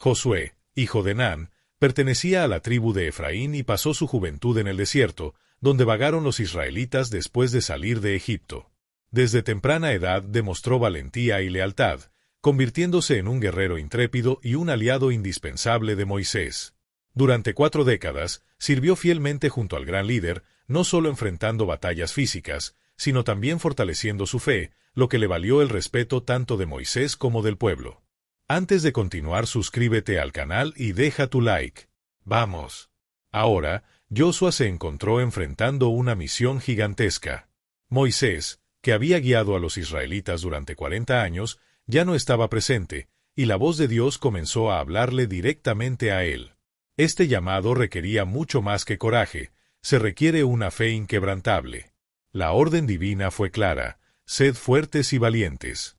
Josué, hijo de Nun, pertenecía a la tribu de Efraín y pasó su juventud en el desierto, donde vagaron los israelitas después de salir de Egipto. Desde temprana edad demostró valentía y lealtad, convirtiéndose en un guerrero intrépido y un aliado indispensable de Moisés. Durante 4 décadas, sirvió fielmente junto al gran líder, no solo enfrentando batallas físicas, sino también fortaleciendo su fe, lo que le valió el respeto tanto de Moisés como del pueblo. Antes de continuar, suscríbete al canal y deja tu like. ¡Vamos! Ahora, Josué se encontró enfrentando una misión gigantesca. Moisés, que había guiado a los israelitas durante 40 años, ya no estaba presente, y la voz de Dios comenzó a hablarle directamente a él. Este llamado requería mucho más que coraje, se requiere una fe inquebrantable. La orden divina fue clara: sed fuertes y valientes.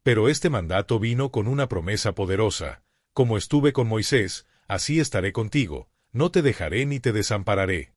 Pero este mandato vino con una promesa poderosa: como estuve con Moisés, así estaré contigo, no te dejaré ni te desampararé.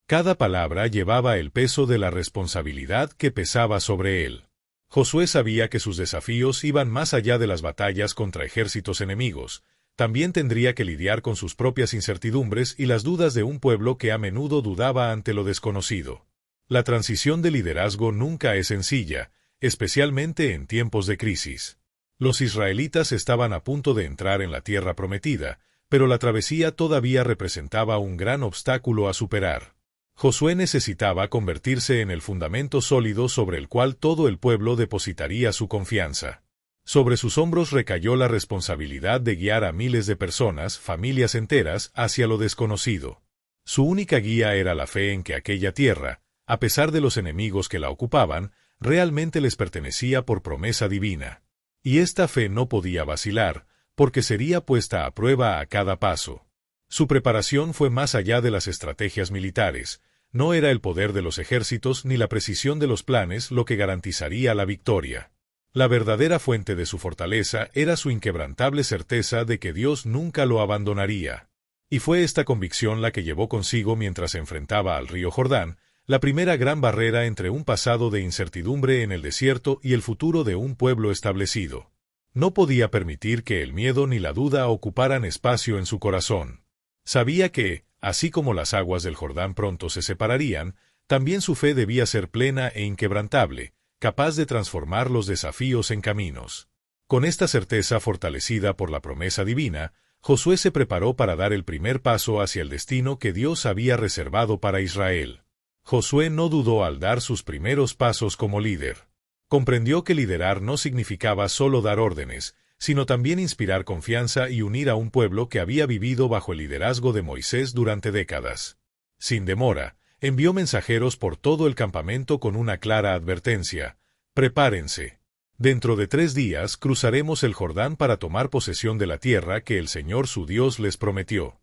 Cada palabra llevaba el peso de la responsabilidad que pesaba sobre él. Josué sabía que sus desafíos iban más allá de las batallas contra ejércitos enemigos. También tendría que lidiar con sus propias incertidumbres y las dudas de un pueblo que a menudo dudaba ante lo desconocido. La transición de liderazgo nunca es sencilla, especialmente en tiempos de crisis. Los israelitas estaban a punto de entrar en la tierra prometida, pero la travesía todavía representaba un gran obstáculo a superar. Josué necesitaba convertirse en el fundamento sólido sobre el cual todo el pueblo depositaría su confianza. Sobre sus hombros recayó la responsabilidad de guiar a miles de personas, familias enteras, hacia lo desconocido. Su única guía era la fe en que aquella tierra, a pesar de los enemigos que la ocupaban, realmente les pertenecía por promesa divina. Y esta fe no podía vacilar, porque sería puesta a prueba a cada paso. Su preparación fue más allá de las estrategias militares. No era el poder de los ejércitos ni la precisión de los planes lo que garantizaría la victoria. La verdadera fuente de su fortaleza era su inquebrantable certeza de que Dios nunca lo abandonaría. Y fue esta convicción la que llevó consigo mientras se enfrentaba al río Jordán, la primera gran barrera entre un pasado de incertidumbre en el desierto y el futuro de un pueblo establecido. No podía permitir que el miedo ni la duda ocuparan espacio en su corazón. Sabía que, así como las aguas del Jordán pronto se separarían, también su fe debía ser plena e inquebrantable, capaz de transformar los desafíos en caminos. Con esta certeza fortalecida por la promesa divina, Josué se preparó para dar el primer paso hacia el destino que Dios había reservado para Israel. Josué no dudó al dar sus primeros pasos como líder. Comprendió que liderar no significaba solo dar órdenes, sino también inspirar confianza y unir a un pueblo que había vivido bajo el liderazgo de Moisés durante décadas. Sin demora, envió mensajeros por todo el campamento con una clara advertencia: prepárense. Dentro de 3 días cruzaremos el Jordán para tomar posesión de la tierra que el Señor su Dios les prometió.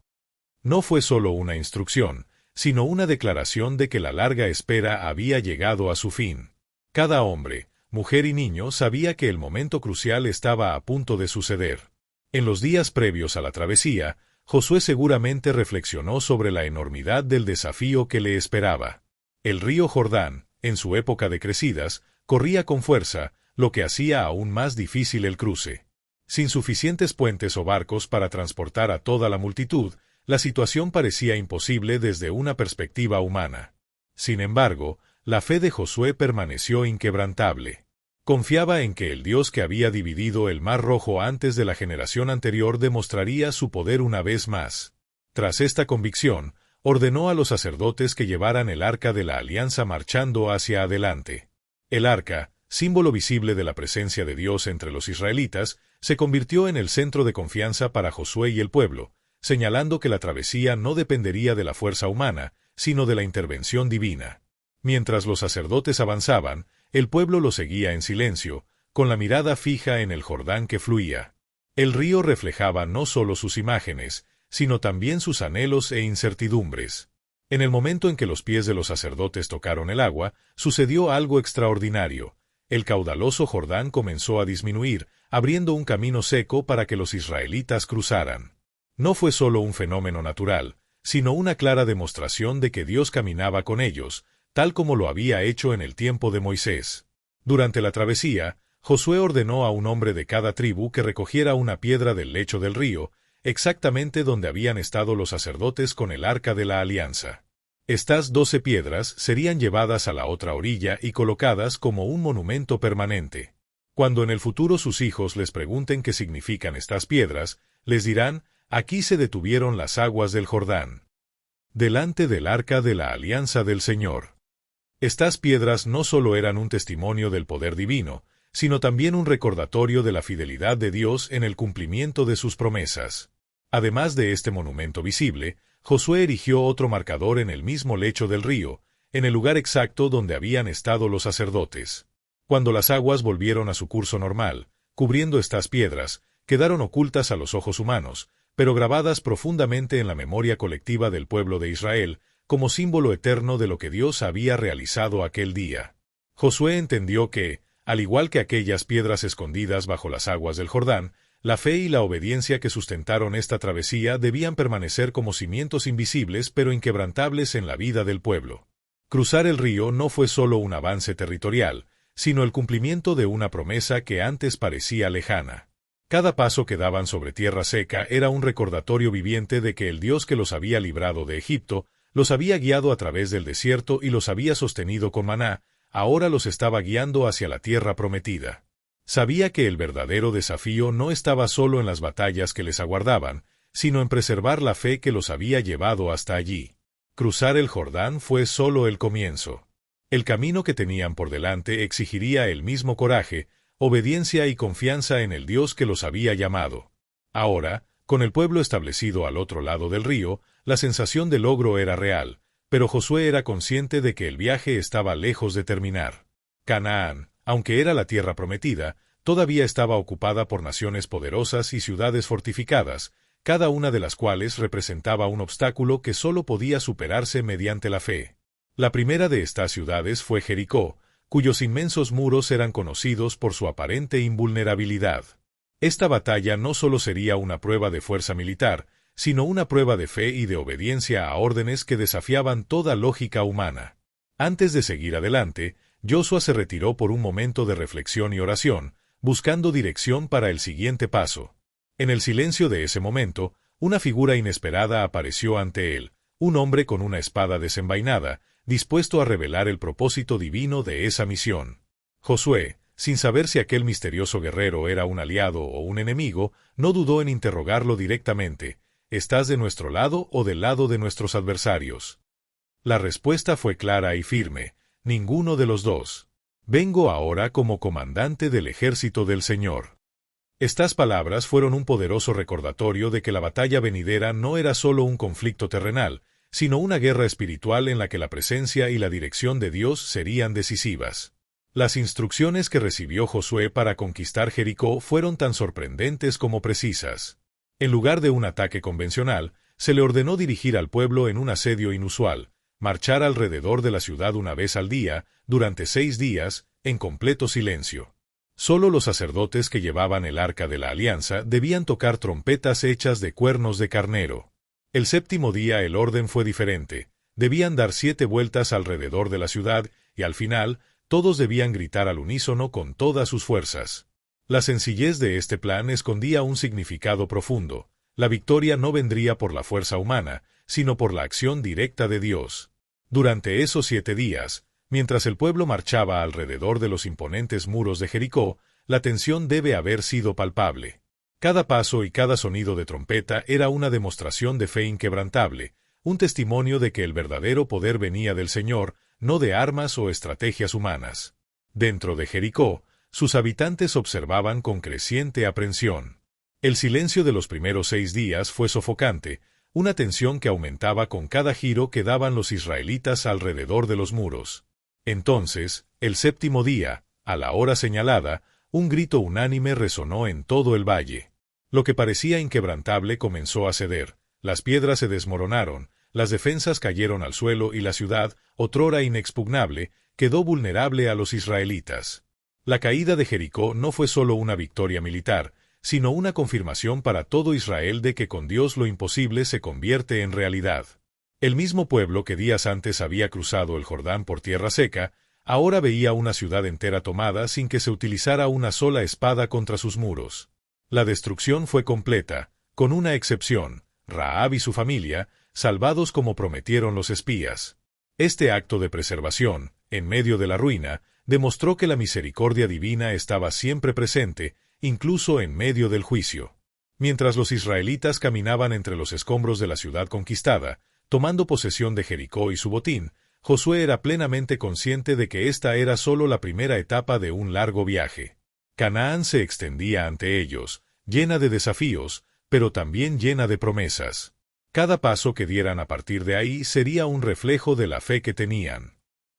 No fue solo una instrucción, sino una declaración de que la larga espera había llegado a su fin. Cada hombre, mujer y niño sabía que el momento crucial estaba a punto de suceder. En los días previos a la travesía, Josué seguramente reflexionó sobre la enormidad del desafío que le esperaba. El río Jordán, en su época de crecidas, corría con fuerza, lo que hacía aún más difícil el cruce. Sin suficientes puentes o barcos para transportar a toda la multitud, la situación parecía imposible desde una perspectiva humana. Sin embargo, la fe de Josué permaneció inquebrantable. Confiaba en que el Dios que había dividido el Mar Rojo antes de la generación anterior demostraría su poder una vez más. Tras esta convicción, ordenó a los sacerdotes que llevaran el arca de la alianza marchando hacia adelante. El arca, símbolo visible de la presencia de Dios entre los israelitas, se convirtió en el centro de confianza para Josué y el pueblo, señalando que la travesía no dependería de la fuerza humana, sino de la intervención divina. Mientras los sacerdotes avanzaban, el pueblo lo seguía en silencio, con la mirada fija en el Jordán que fluía. El río reflejaba no solo sus imágenes, sino también sus anhelos e incertidumbres. En el momento en que los pies de los sacerdotes tocaron el agua, sucedió algo extraordinario. El caudaloso Jordán comenzó a disminuir, abriendo un camino seco para que los israelitas cruzaran. No fue solo un fenómeno natural, sino una clara demostración de que Dios caminaba con ellos, tal como lo había hecho en el tiempo de Moisés. Durante la travesía, Josué ordenó a un hombre de cada tribu que recogiera una piedra del lecho del río, exactamente donde habían estado los sacerdotes con el arca de la alianza. Estas 12 piedras serían llevadas a la otra orilla y colocadas como un monumento permanente. Cuando en el futuro sus hijos les pregunten qué significan estas piedras, les dirán: aquí se detuvieron las aguas del Jordán, delante del arca de la alianza del Señor. Estas piedras no solo eran un testimonio del poder divino, sino también un recordatorio de la fidelidad de Dios en el cumplimiento de sus promesas. Además de este monumento visible, Josué erigió otro marcador en el mismo lecho del río, en el lugar exacto donde habían estado los sacerdotes. Cuando las aguas volvieron a su curso normal, cubriendo estas piedras, quedaron ocultas a los ojos humanos, pero grabadas profundamente en la memoria colectiva del pueblo de Israel, como símbolo eterno de lo que Dios había realizado aquel día. Josué entendió que, al igual que aquellas piedras escondidas bajo las aguas del Jordán, la fe y la obediencia que sustentaron esta travesía debían permanecer como cimientos invisibles pero inquebrantables en la vida del pueblo. Cruzar el río no fue solo un avance territorial, sino el cumplimiento de una promesa que antes parecía lejana. Cada paso que daban sobre tierra seca era un recordatorio viviente de que el Dios que los había librado de Egipto, los había guiado a través del desierto y los había sostenido con maná, ahora los estaba guiando hacia la tierra prometida. Sabía que el verdadero desafío no estaba solo en las batallas que les aguardaban, sino en preservar la fe que los había llevado hasta allí. Cruzar el Jordán fue solo el comienzo. El camino que tenían por delante exigiría el mismo coraje, obediencia y confianza en el Dios que los había llamado. Ahora, con el pueblo establecido al otro lado del río, la sensación de logro era real, pero Josué era consciente de que el viaje estaba lejos de terminar. Canaán, aunque era la tierra prometida, todavía estaba ocupada por naciones poderosas y ciudades fortificadas, cada una de las cuales representaba un obstáculo que solo podía superarse mediante la fe. La primera de estas ciudades fue Jericó, cuyos inmensos muros eran conocidos por su aparente invulnerabilidad. Esta batalla no solo sería una prueba de fuerza militar, sino una prueba de fe y de obediencia a órdenes que desafiaban toda lógica humana. Antes de seguir adelante, Josué se retiró por un momento de reflexión y oración, buscando dirección para el siguiente paso. En el silencio de ese momento, una figura inesperada apareció ante él, un hombre con una espada desenvainada, dispuesto a revelar el propósito divino de esa misión. Josué, sin saber si aquel misterioso guerrero era un aliado o un enemigo, no dudó en interrogarlo directamente: ¿estás de nuestro lado o del lado de nuestros adversarios? La respuesta fue clara y firme: ninguno de los dos. Vengo ahora como comandante del ejército del Señor. Estas palabras fueron un poderoso recordatorio de que la batalla venidera no era solo un conflicto terrenal, sino una guerra espiritual en la que la presencia y la dirección de Dios serían decisivas. Las instrucciones que recibió Josué para conquistar Jericó fueron tan sorprendentes como precisas. En lugar de un ataque convencional, se le ordenó dirigir al pueblo en un asedio inusual, marchar alrededor de la ciudad una vez al día, durante 6 días, en completo silencio. Solo los sacerdotes que llevaban el arca de la alianza debían tocar trompetas hechas de cuernos de carnero. El 7º día el orden fue diferente. Debían dar 7 vueltas alrededor de la ciudad, y al final, todos debían gritar al unísono con todas sus fuerzas. La sencillez de este plan escondía un significado profundo. La victoria no vendría por la fuerza humana, sino por la acción directa de Dios. Durante esos 7 días, mientras el pueblo marchaba alrededor de los imponentes muros de Jericó, la tensión debe haber sido palpable. Cada paso y cada sonido de trompeta era una demostración de fe inquebrantable, un testimonio de que el verdadero poder venía del Señor, no de armas o estrategias humanas. Dentro de Jericó, sus habitantes observaban con creciente aprensión. El silencio de los primeros 6 días fue sofocante, una tensión que aumentaba con cada giro que daban los israelitas alrededor de los muros. Entonces, el 7º día, a la hora señalada, un grito unánime resonó en todo el valle. Lo que parecía inquebrantable comenzó a ceder, las piedras se desmoronaron, las defensas cayeron al suelo y la ciudad, otrora inexpugnable, quedó vulnerable a los israelitas. La caída de Jericó no fue solo una victoria militar, sino una confirmación para todo Israel de que con Dios lo imposible se convierte en realidad. El mismo pueblo que días antes había cruzado el Jordán por tierra seca, ahora veía una ciudad entera tomada sin que se utilizara una sola espada contra sus muros. La destrucción fue completa, con una excepción, Rahab y su familia, salvados como prometieron los espías. Este acto de preservación, en medio de la ruina, demostró que la misericordia divina estaba siempre presente, incluso en medio del juicio. Mientras los israelitas caminaban entre los escombros de la ciudad conquistada, tomando posesión de Jericó y su botín, Josué era plenamente consciente de que esta era solo la primera etapa de un largo viaje. Canaán se extendía ante ellos, llena de desafíos, pero también llena de promesas. Cada paso que dieran a partir de ahí sería un reflejo de la fe que tenían.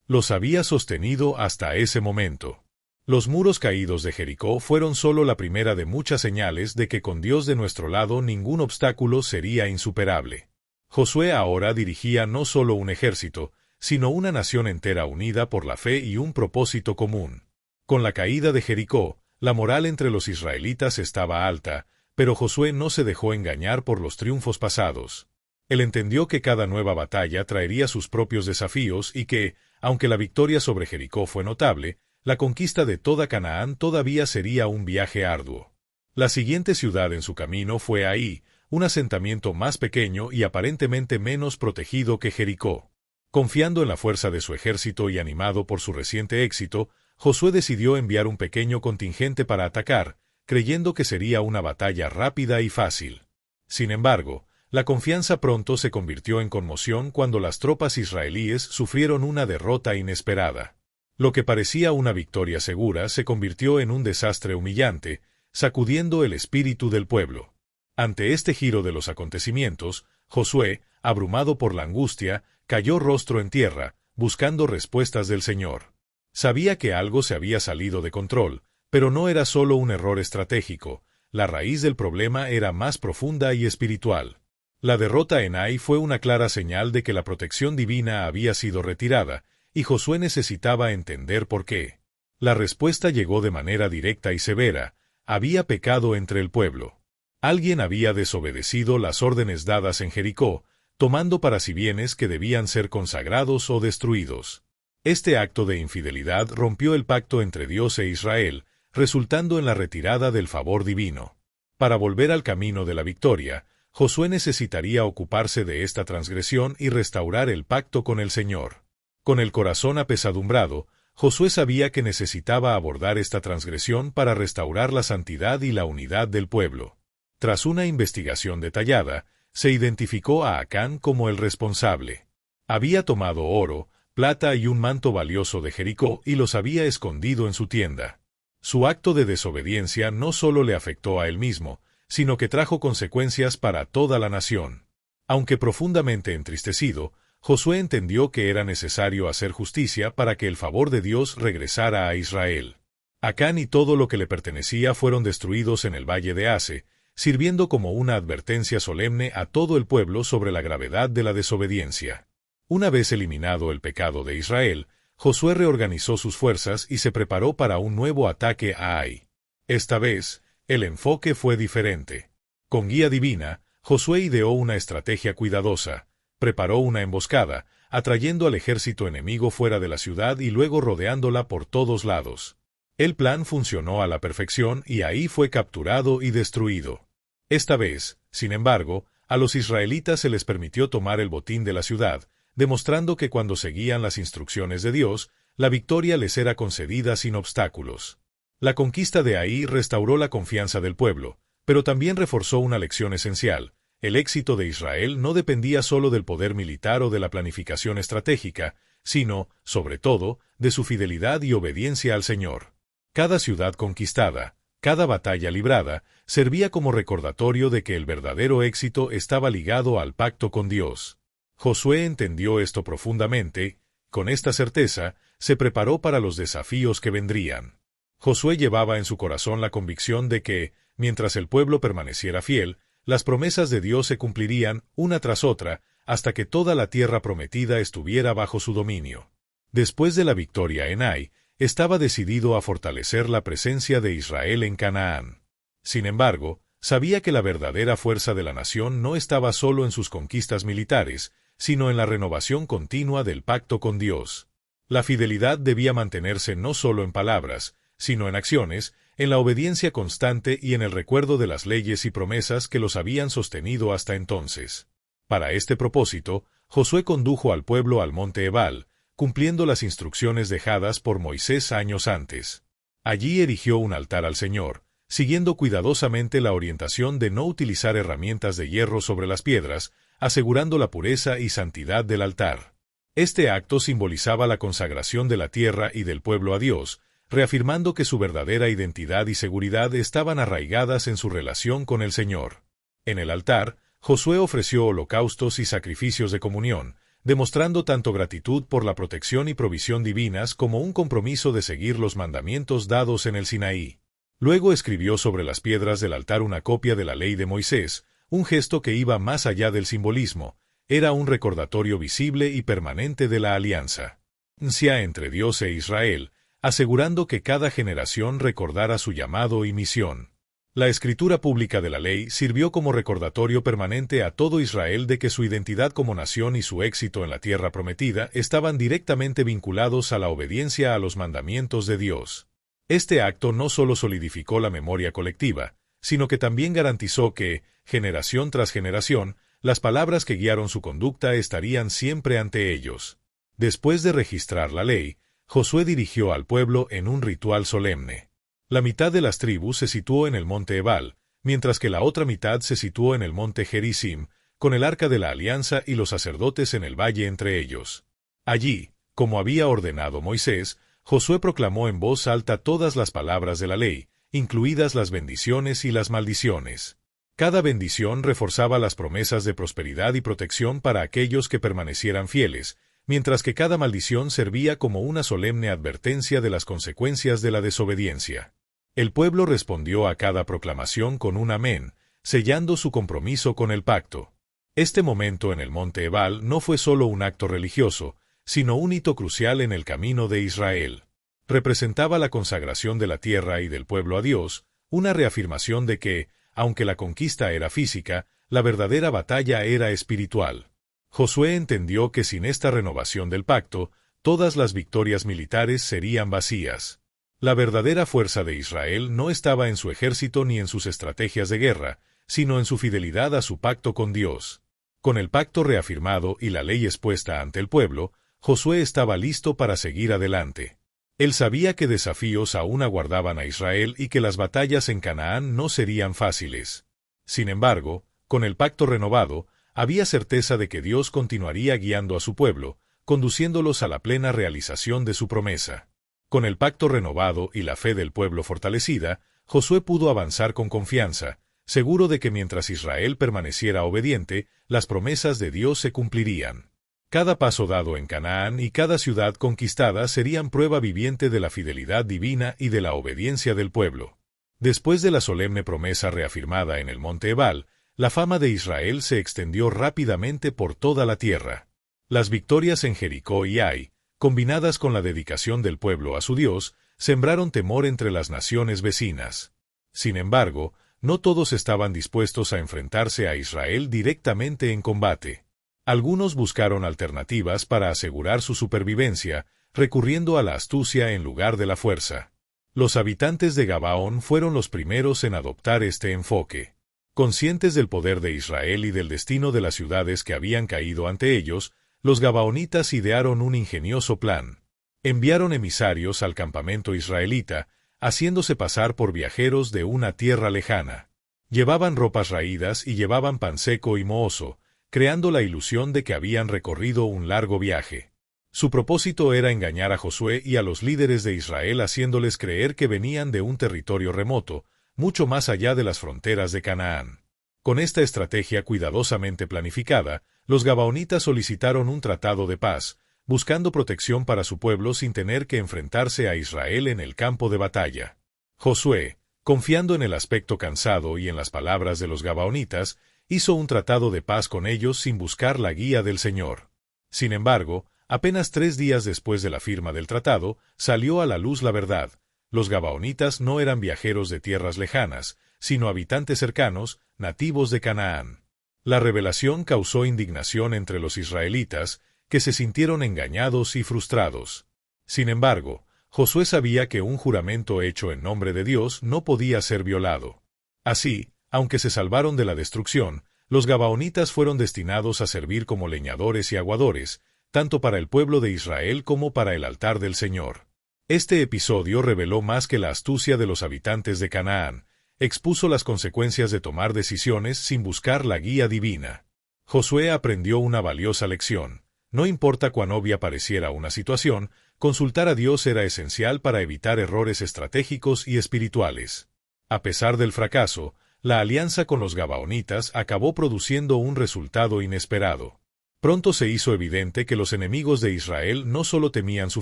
Los había sostenido hasta ese momento. Los muros caídos de Jericó fueron solo la primera de muchas señales de que con Dios de nuestro lado ningún obstáculo sería insuperable. Josué ahora dirigía no solo un ejército, sino una nación entera unida por la fe y un propósito común. Con la caída de Jericó, la moral entre los israelitas estaba alta, pero Josué no se dejó engañar por los triunfos pasados. Él entendió que cada nueva batalla traería sus propios desafíos y que, aunque la victoria sobre Jericó fue notable, la conquista de toda Canaán todavía sería un viaje arduo. La siguiente ciudad en su camino fue Ahí, un asentamiento más pequeño y aparentemente menos protegido que Jericó. Confiando en la fuerza de su ejército y animado por su reciente éxito, Josué decidió enviar un pequeño contingente para atacar, creyendo que sería una batalla rápida y fácil. Sin embargo, la confianza pronto se convirtió en conmoción cuando las tropas israelíes sufrieron una derrota inesperada. Lo que parecía una victoria segura se convirtió en un desastre humillante, sacudiendo el espíritu del pueblo. Ante este giro de los acontecimientos, Josué, abrumado por la angustia, cayó rostro en tierra, buscando respuestas del Señor. Sabía que algo se había salido de control, pero no era solo un error estratégico, la raíz del problema era más profunda y espiritual. La derrota en Ai fue una clara señal de que la protección divina había sido retirada, y Josué necesitaba entender por qué. La respuesta llegó de manera directa y severa: había pecado entre el pueblo. Alguien había desobedecido las órdenes dadas en Jericó, tomando para sí bienes que debían ser consagrados o destruidos. Este acto de infidelidad rompió el pacto entre Dios e Israel, resultando en la retirada del favor divino. Para volver al camino de la victoria, Josué necesitaría ocuparse de esta transgresión y restaurar el pacto con el Señor. Con el corazón apesadumbrado, Josué sabía que necesitaba abordar esta transgresión para restaurar la santidad y la unidad del pueblo. Tras una investigación detallada, se identificó a Acán como el responsable. Había tomado oro, plata y un manto valioso de Jericó y los había escondido en su tienda. Su acto de desobediencia no solo le afectó a él mismo, sino que trajo consecuencias para toda la nación. Aunque profundamente entristecido, Josué entendió que era necesario hacer justicia para que el favor de Dios regresara a Israel. Acán y todo lo que le pertenecía fueron destruidos en el valle de Ase, sirviendo como una advertencia solemne a todo el pueblo sobre la gravedad de la desobediencia. Una vez eliminado el pecado de Israel, Josué reorganizó sus fuerzas y se preparó para un nuevo ataque a Ai. Esta vez, el enfoque fue diferente. Con guía divina, Josué ideó una estrategia cuidadosa. Preparó una emboscada, atrayendo al ejército enemigo fuera de la ciudad y luego rodeándola por todos lados. El plan funcionó a la perfección y Ahí fue capturado y destruido. Esta vez, sin embargo, a los israelitas se les permitió tomar el botín de la ciudad, demostrando que cuando seguían las instrucciones de Dios, la victoria les era concedida sin obstáculos. La conquista de Ahí restauró la confianza del pueblo, pero también reforzó una lección esencial: el éxito de Israel no dependía solo del poder militar o de la planificación estratégica, sino, sobre todo, de su fidelidad y obediencia al Señor. Cada ciudad conquistada, cada batalla librada, servía como recordatorio de que el verdadero éxito estaba ligado al pacto con Dios. Josué entendió esto profundamente. Con esta certeza, se preparó para los desafíos que vendrían. Josué llevaba en su corazón la convicción de que, mientras el pueblo permaneciera fiel, las promesas de Dios se cumplirían una tras otra, hasta que toda la tierra prometida estuviera bajo su dominio. Después de la victoria en Ai, estaba decidido a fortalecer la presencia de Israel en Canaán. Sin embargo, sabía que la verdadera fuerza de la nación no estaba solo en sus conquistas militares, sino en la renovación continua del pacto con Dios. La fidelidad debía mantenerse no solo en palabras, sino en acciones, en la obediencia constante y en el recuerdo de las leyes y promesas que los habían sostenido hasta entonces. Para este propósito, Josué condujo al pueblo al monte Ebal, cumpliendo las instrucciones dejadas por Moisés años antes. Allí erigió un altar al Señor, siguiendo cuidadosamente la orientación de no utilizar herramientas de hierro sobre las piedras, asegurando la pureza y santidad del altar. Este acto simbolizaba la consagración de la tierra y del pueblo a Dios, reafirmando que su verdadera identidad y seguridad estaban arraigadas en su relación con el Señor. En el altar, Josué ofreció holocaustos y sacrificios de comunión, demostrando tanto gratitud por la protección y provisión divinas como un compromiso de seguir los mandamientos dados en el Sinaí. Luego escribió sobre las piedras del altar una copia de la ley de Moisés, un gesto que iba más allá del simbolismo, era un recordatorio visible y permanente de la alianza entre Dios e Israel, asegurando que cada generación recordara su llamado y misión. La escritura pública de la ley sirvió como recordatorio permanente a todo Israel de que su identidad como nación y su éxito en la tierra prometida estaban directamente vinculados a la obediencia a los mandamientos de Dios. Este acto no solo solidificó la memoria colectiva, sino que también garantizó que, generación tras generación, las palabras que guiaron su conducta estarían siempre ante ellos. Después de registrar la ley, Josué dirigió al pueblo en un ritual solemne. La mitad de las tribus se situó en el monte Ebal, mientras que la otra mitad se situó en el monte Gerizim, con el arca de la alianza y los sacerdotes en el valle entre ellos. Allí, como había ordenado Moisés, Josué proclamó en voz alta todas las palabras de la ley, incluidas las bendiciones y las maldiciones. Cada bendición reforzaba las promesas de prosperidad y protección para aquellos que permanecieran fieles, mientras que cada maldición servía como una solemne advertencia de las consecuencias de la desobediencia. El pueblo respondió a cada proclamación con un amén, sellando su compromiso con el pacto. Este momento en el monte Ebal no fue solo un acto religioso, sino un hito crucial en el camino de Israel. Representaba la consagración de la tierra y del pueblo a Dios, una reafirmación de que, aunque la conquista era física, la verdadera batalla era espiritual. Josué entendió que sin esta renovación del pacto, todas las victorias militares serían vacías. La verdadera fuerza de Israel no estaba en su ejército ni en sus estrategias de guerra, sino en su fidelidad a su pacto con Dios. Con el pacto reafirmado y la ley expuesta ante el pueblo, Josué estaba listo para seguir adelante. Él sabía que desafíos aún aguardaban a Israel y que las batallas en Canaán no serían fáciles. Sin embargo, con el pacto renovado, había certeza de que Dios continuaría guiando a su pueblo, conduciéndolos a la plena realización de su promesa. Con el pacto renovado y la fe del pueblo fortalecida, Josué pudo avanzar con confianza, seguro de que mientras Israel permaneciera obediente, las promesas de Dios se cumplirían. Cada paso dado en Canaán y cada ciudad conquistada serían prueba viviente de la fidelidad divina y de la obediencia del pueblo. Después de la solemne promesa reafirmada en el monte Ebal, la fama de Israel se extendió rápidamente por toda la tierra. Las victorias en Jericó y Ai, combinadas con la dedicación del pueblo a su Dios, sembraron temor entre las naciones vecinas. Sin embargo, no todos estaban dispuestos a enfrentarse a Israel directamente en combate. Algunos buscaron alternativas para asegurar su supervivencia, recurriendo a la astucia en lugar de la fuerza. Los habitantes de Gabaón fueron los primeros en adoptar este enfoque. Conscientes del poder de Israel y del destino de las ciudades que habían caído ante ellos, los gabaonitas idearon un ingenioso plan. Enviaron emisarios al campamento israelita, haciéndose pasar por viajeros de una tierra lejana. Llevaban ropas raídas y llevaban pan seco y mohoso, creando la ilusión de que habían recorrido un largo viaje. Su propósito era engañar a Josué y a los líderes de Israel haciéndoles creer que venían de un territorio remoto, mucho más allá de las fronteras de Canaán. Con esta estrategia cuidadosamente planificada, los gabaonitas solicitaron un tratado de paz, buscando protección para su pueblo sin tener que enfrentarse a Israel en el campo de batalla. Josué, confiando en el aspecto cansado y en las palabras de los gabaonitas, hizo un tratado de paz con ellos sin buscar la guía del Señor. Sin embargo, apenas 3 días después de la firma del tratado, salió a la luz la verdad. Los gabaonitas no eran viajeros de tierras lejanas, sino habitantes cercanos, nativos de Canaán. La revelación causó indignación entre los israelitas, que se sintieron engañados y frustrados. Sin embargo, Josué sabía que un juramento hecho en nombre de Dios no podía ser violado. Así, aunque se salvaron de la destrucción, los gabaonitas fueron destinados a servir como leñadores y aguadores, tanto para el pueblo de Israel como para el altar del Señor. Este episodio reveló más que la astucia de los habitantes de Canaán, expuso las consecuencias de tomar decisiones sin buscar la guía divina. Josué aprendió una valiosa lección. No importa cuán obvia pareciera una situación, consultar a Dios era esencial para evitar errores estratégicos y espirituales. A pesar del fracaso, la alianza con los gabaonitas acabó produciendo un resultado inesperado. Pronto se hizo evidente que los enemigos de Israel no solo temían su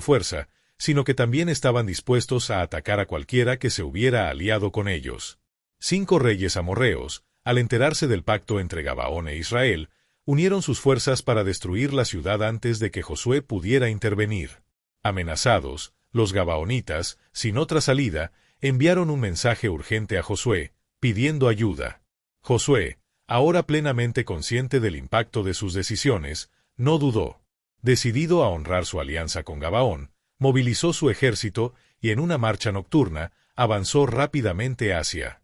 fuerza, sino que también estaban dispuestos a atacar a cualquiera que se hubiera aliado con ellos. 5 reyes amorreos, al enterarse del pacto entre Gabaón e Israel, unieron sus fuerzas para destruir la ciudad antes de que Josué pudiera intervenir. Amenazados, los gabaonitas, sin otra salida, enviaron un mensaje urgente a Josué, pidiendo ayuda. Josué, ahora plenamente consciente del impacto de sus decisiones, no dudó. Decidido a honrar su alianza con Gabaón, movilizó su ejército y en una marcha nocturna avanzó rápidamente hacia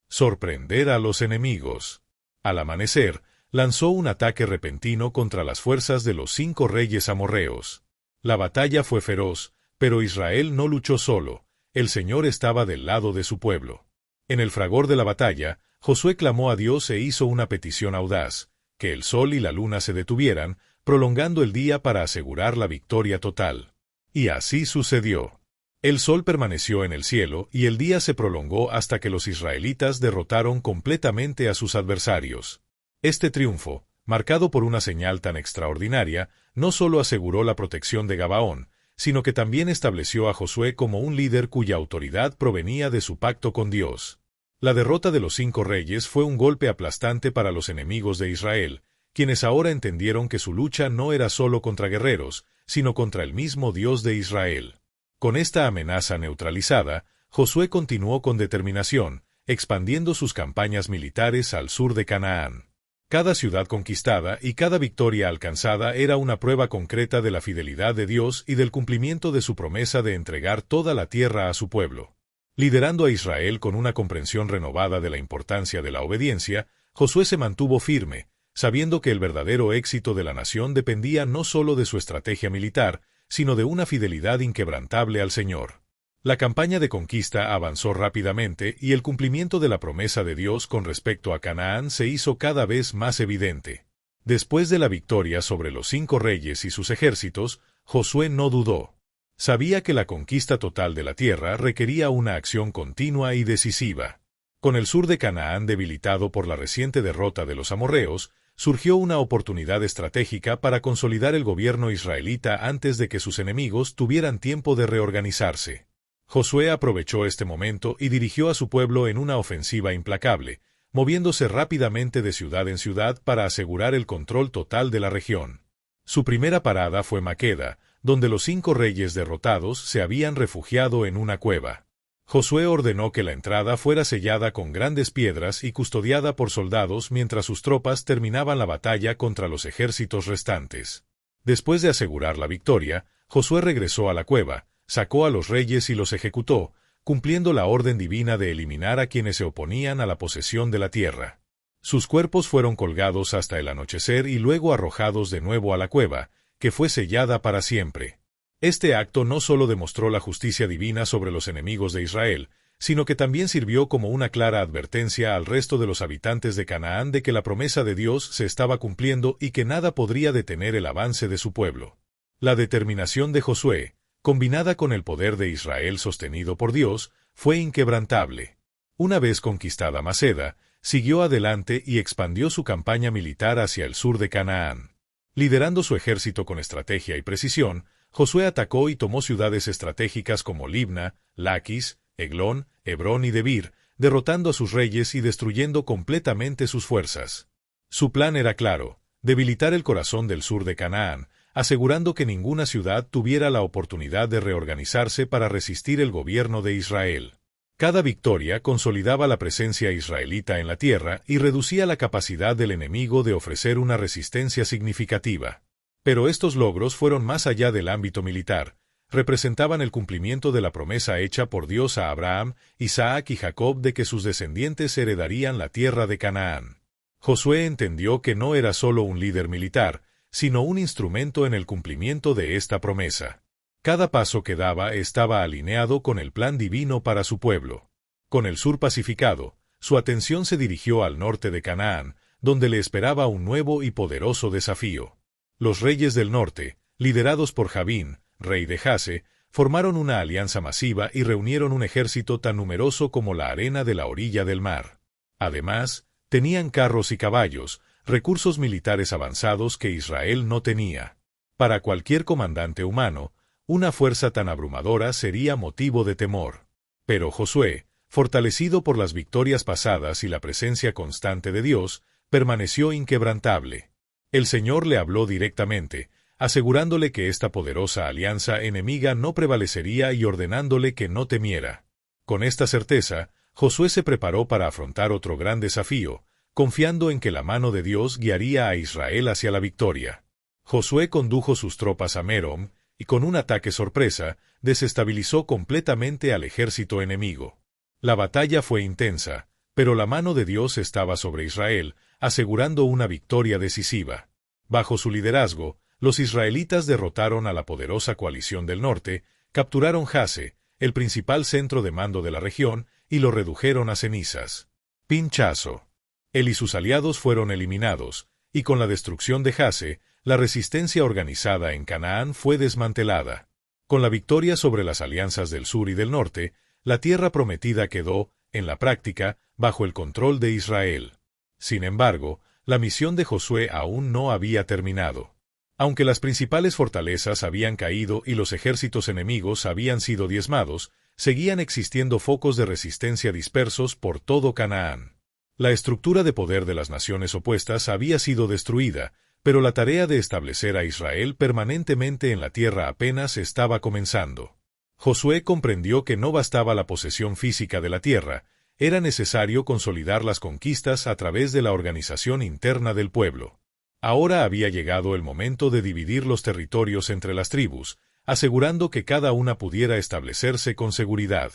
sorprender a los enemigos. Al amanecer, lanzó un ataque repentino contra las fuerzas de los 5 reyes amorreos. La batalla fue feroz, pero Israel no luchó solo, el Señor estaba del lado de su pueblo. En el fragor de la batalla, Josué clamó a Dios e hizo una petición audaz, que el sol y la luna se detuvieran, prolongando el día para asegurar la victoria total. Y así sucedió. El sol permaneció en el cielo y el día se prolongó hasta que los israelitas derrotaron completamente a sus adversarios. Este triunfo, marcado por una señal tan extraordinaria, no solo aseguró la protección de Gabaón, sino que también estableció a Josué como un líder cuya autoridad provenía de su pacto con Dios. La derrota de los 5 reyes fue un golpe aplastante para los enemigos de Israel, quienes ahora entendieron que su lucha no era solo contra guerreros, sino contra el mismo Dios de Israel. Con esta amenaza neutralizada, Josué continuó con determinación, expandiendo sus campañas militares al sur de Canaán. Cada ciudad conquistada y cada victoria alcanzada era una prueba concreta de la fidelidad de Dios y del cumplimiento de su promesa de entregar toda la tierra a su pueblo. Liderando a Israel con una comprensión renovada de la importancia de la obediencia, Josué se mantuvo firme, sabiendo que el verdadero éxito de la nación dependía no solo de su estrategia militar, sino de una fidelidad inquebrantable al Señor. La campaña de conquista avanzó rápidamente y el cumplimiento de la promesa de Dios con respecto a Canaán se hizo cada vez más evidente. Después de la victoria sobre los 5 reyes y sus ejércitos, Josué no dudó. Sabía que la conquista total de la tierra requería una acción continua y decisiva. Con el sur de Canaán debilitado por la reciente derrota de los amorreos, surgió una oportunidad estratégica para consolidar el gobierno israelita antes de que sus enemigos tuvieran tiempo de reorganizarse. Josué aprovechó este momento y dirigió a su pueblo en una ofensiva implacable, moviéndose rápidamente de ciudad en ciudad para asegurar el control total de la región. Su primera parada fue Maqueda, donde los 5 reyes derrotados se habían refugiado en una cueva. Josué ordenó que la entrada fuera sellada con grandes piedras y custodiada por soldados mientras sus tropas terminaban la batalla contra los ejércitos restantes. Después de asegurar la victoria, Josué regresó a la cueva, sacó a los reyes y los ejecutó, cumpliendo la orden divina de eliminar a quienes se oponían a la posesión de la tierra. Sus cuerpos fueron colgados hasta el anochecer y luego arrojados de nuevo a la cueva, que fue sellada para siempre. Este acto no solo demostró la justicia divina sobre los enemigos de Israel, sino que también sirvió como una clara advertencia al resto de los habitantes de Canaán de que la promesa de Dios se estaba cumpliendo y que nada podría detener el avance de su pueblo. La determinación de Josué, combinada con el poder de Israel sostenido por Dios, fue inquebrantable. Una vez conquistada Maceda, siguió adelante y expandió su campaña militar hacia el sur de Canaán. Liderando su ejército con estrategia y precisión, Josué atacó y tomó ciudades estratégicas como Libna, Laquis, Eglón, Hebrón y Debir, derrotando a sus reyes y destruyendo completamente sus fuerzas. Su plan era claro: debilitar el corazón del sur de Canaán, asegurando que ninguna ciudad tuviera la oportunidad de reorganizarse para resistir el gobierno de Israel. Cada victoria consolidaba la presencia israelita en la tierra y reducía la capacidad del enemigo de ofrecer una resistencia significativa. Pero estos logros fueron más allá del ámbito militar, representaban el cumplimiento de la promesa hecha por Dios a Abraham, Isaac y Jacob de que sus descendientes heredarían la tierra de Canaán. Josué entendió que no era solo un líder militar, sino un instrumento en el cumplimiento de esta promesa. Cada paso que daba estaba alineado con el plan divino para su pueblo. Con el sur pacificado, su atención se dirigió al norte de Canaán, donde le esperaba un nuevo y poderoso desafío. Los reyes del norte, liderados por Jabín, rey de Jase, formaron una alianza masiva y reunieron un ejército tan numeroso como la arena de la orilla del mar. Además, tenían carros y caballos, recursos militares avanzados que Israel no tenía. Para cualquier comandante humano, una fuerza tan abrumadora sería motivo de temor. Pero Josué, fortalecido por las victorias pasadas y la presencia constante de Dios, permaneció inquebrantable. El Señor le habló directamente, asegurándole que esta poderosa alianza enemiga no prevalecería y ordenándole que no temiera. Con esta certeza, Josué se preparó para afrontar otro gran desafío, confiando en que la mano de Dios guiaría a Israel hacia la victoria. Josué condujo sus tropas a Merom, y con un ataque sorpresa, desestabilizó completamente al ejército enemigo. La batalla fue intensa, pero la mano de Dios estaba sobre Israel, asegurando una victoria decisiva. Bajo su liderazgo, los israelitas derrotaron a la poderosa coalición del norte, capturaron Jase, el principal centro de mando de la región, y lo redujeron a cenizas. Pinchazo. Él y sus aliados fueron eliminados, y con la destrucción de Jase, la resistencia organizada en Canaán fue desmantelada. Con la victoria sobre las alianzas del sur y del norte, la tierra prometida quedó, en la práctica, bajo el control de Israel. Sin embargo, la misión de Josué aún no había terminado. Aunque las principales fortalezas habían caído y los ejércitos enemigos habían sido diezmados, seguían existiendo focos de resistencia dispersos por todo Canaán. La estructura de poder de las naciones opuestas había sido destruida, pero la tarea de establecer a Israel permanentemente en la tierra apenas estaba comenzando. Josué comprendió que no bastaba la posesión física de la tierra, era necesario consolidar las conquistas a través de la organización interna del pueblo. Ahora había llegado el momento de dividir los territorios entre las tribus, asegurando que cada una pudiera establecerse con seguridad.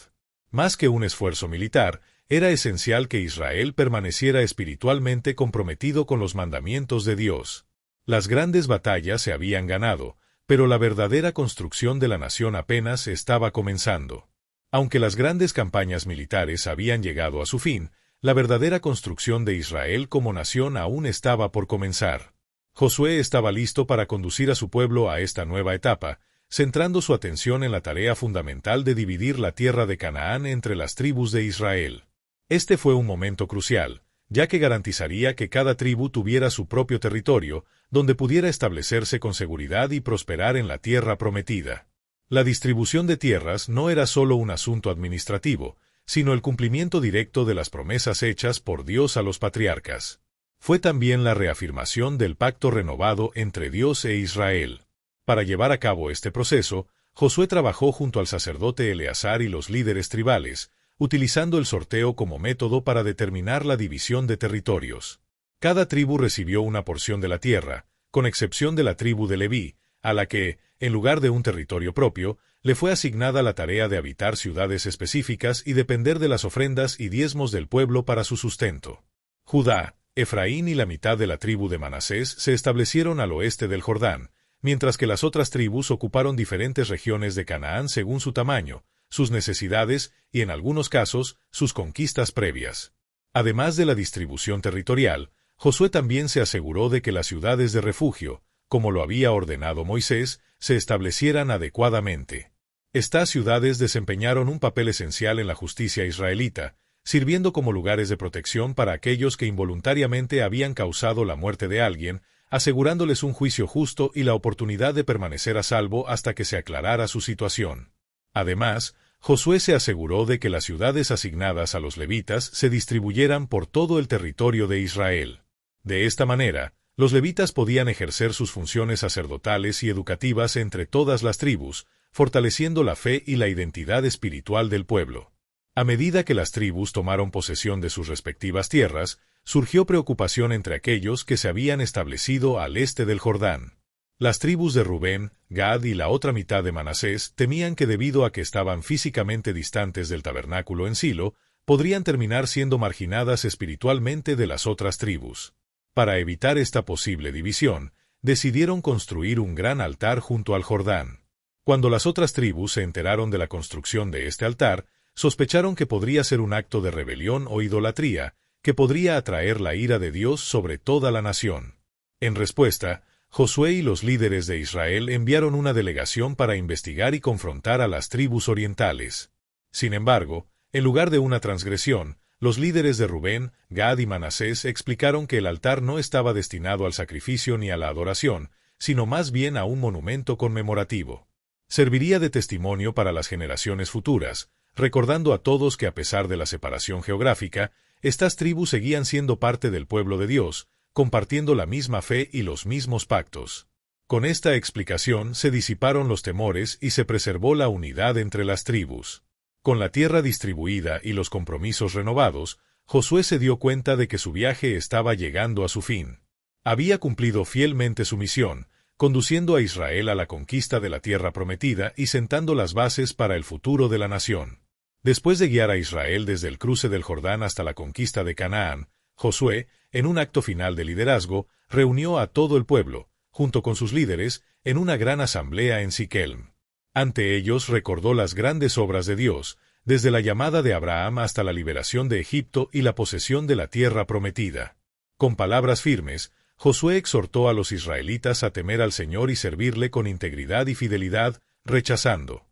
Más que un esfuerzo militar, era esencial que Israel permaneciera espiritualmente comprometido con los mandamientos de Dios. Las grandes batallas se habían ganado, pero la verdadera construcción de la nación apenas estaba comenzando. Aunque las grandes campañas militares habían llegado a su fin, la verdadera construcción de Israel como nación aún estaba por comenzar. Josué estaba listo para conducir a su pueblo a esta nueva etapa, centrando su atención en la tarea fundamental de dividir la tierra de Canaán entre las tribus de Israel. Este fue un momento crucial, ya que garantizaría que cada tribu tuviera su propio territorio, donde pudiera establecerse con seguridad y prosperar en la tierra prometida. La distribución de tierras no era solo un asunto administrativo, sino el cumplimiento directo de las promesas hechas por Dios a los patriarcas. Fue también la reafirmación del pacto renovado entre Dios e Israel. Para llevar a cabo este proceso, Josué trabajó junto al sacerdote Eleazar y los líderes tribales, utilizando el sorteo como método para determinar la división de territorios. Cada tribu recibió una porción de la tierra, con excepción de la tribu de Leví, a la que, en lugar de un territorio propio, le fue asignada la tarea de habitar ciudades específicas y depender de las ofrendas y diezmos del pueblo para su sustento. Judá, Efraín y la mitad de la tribu de Manasés se establecieron al oeste del Jordán, mientras que las otras tribus ocuparon diferentes regiones de Canaán según su tamaño, sus necesidades y, en algunos casos, sus conquistas previas. Además de la distribución territorial, Josué también se aseguró de que las ciudades de refugio, como lo había ordenado Moisés, se establecieran adecuadamente. Estas ciudades desempeñaron un papel esencial en la justicia israelita, sirviendo como lugares de protección para aquellos que involuntariamente habían causado la muerte de alguien, asegurándoles un juicio justo y la oportunidad de permanecer a salvo hasta que se aclarara su situación. Además, Josué se aseguró de que las ciudades asignadas a los levitas se distribuyeran por todo el territorio de Israel. De esta manera, los levitas podían ejercer sus funciones sacerdotales y educativas entre todas las tribus, fortaleciendo la fe y la identidad espiritual del pueblo. A medida que las tribus tomaron posesión de sus respectivas tierras, surgió preocupación entre aquellos que se habían establecido al este del Jordán. Las tribus de Rubén, Gad y la otra mitad de Manasés temían que debido a que estaban físicamente distantes del tabernáculo en Silo, podrían terminar siendo marginadas espiritualmente de las otras tribus. Para evitar esta posible división, decidieron construir un gran altar junto al Jordán. Cuando las otras tribus se enteraron de la construcción de este altar, sospecharon que podría ser un acto de rebelión o idolatría, que podría atraer la ira de Dios sobre toda la nación. En respuesta, Josué y los líderes de Israel enviaron una delegación para investigar y confrontar a las tribus orientales. Sin embargo, en lugar de una transgresión, los líderes de Rubén, Gad y Manasés explicaron que el altar no estaba destinado al sacrificio ni a la adoración, sino más bien a un monumento conmemorativo. Serviría de testimonio para las generaciones futuras, recordando a todos que a pesar de la separación geográfica, estas tribus seguían siendo parte del pueblo de Dios, compartiendo la misma fe y los mismos pactos. Con esta explicación se disiparon los temores y se preservó la unidad entre las tribus. Con la tierra distribuida y los compromisos renovados, Josué se dio cuenta de que su viaje estaba llegando a su fin. Había cumplido fielmente su misión, conduciendo a Israel a la conquista de la tierra prometida y sentando las bases para el futuro de la nación. Después de guiar a Israel desde el cruce del Jordán hasta la conquista de Canaán, Josué, en un acto final de liderazgo, reunió a todo el pueblo, junto con sus líderes, en una gran asamblea en Siquelm. Ante ellos recordó las grandes obras de Dios, desde la llamada de Abraham hasta la liberación de Egipto y la posesión de la tierra prometida. Con palabras firmes, Josué exhortó a los israelitas a temer al Señor y servirle con integridad y fidelidad, rechazando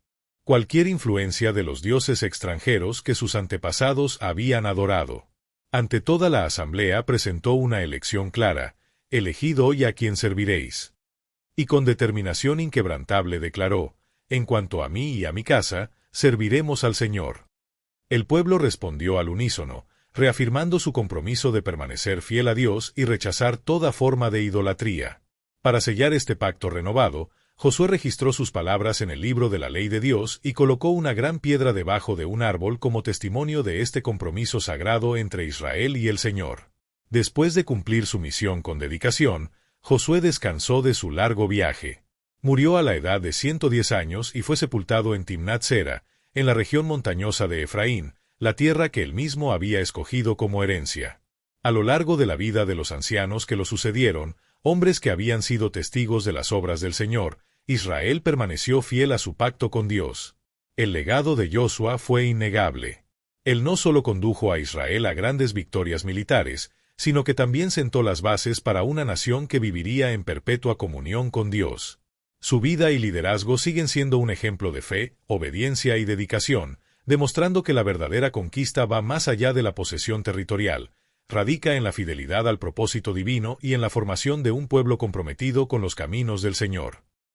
cualquier influencia de los dioses extranjeros que sus antepasados habían adorado. Ante toda la asamblea presentó una elección clara: elegid hoy a quien serviréis. Y con determinación inquebrantable declaró: en cuanto a mí y a mi casa, serviremos al Señor. El pueblo respondió al unísono, reafirmando su compromiso de permanecer fiel a Dios y rechazar toda forma de idolatría. Para sellar este pacto renovado, Josué registró sus palabras en el libro de la ley de Dios y colocó una gran piedra debajo de un árbol como testimonio de este compromiso sagrado entre Israel y el Señor. Después de cumplir su misión con dedicación, Josué descansó de su largo viaje. Murió a la edad de 110 años y fue sepultado en Timnat Sera, en la región montañosa de Efraín, la tierra que él mismo había escogido como herencia. A lo largo de la vida de los ancianos que lo sucedieron, hombres que habían sido testigos de las obras del Señor, Israel permaneció fiel a su pacto con Dios. El legado de Josué fue innegable. Él no solo condujo a Israel a grandes victorias militares, sino que también sentó las bases para una nación que viviría en perpetua comunión con Dios. Su vida y liderazgo siguen siendo un ejemplo de fe, obediencia y dedicación, demostrando que la verdadera conquista va más allá de la posesión territorial, radica en la fidelidad al propósito divino y en la formación de un pueblo comprometido con los caminos del Señor.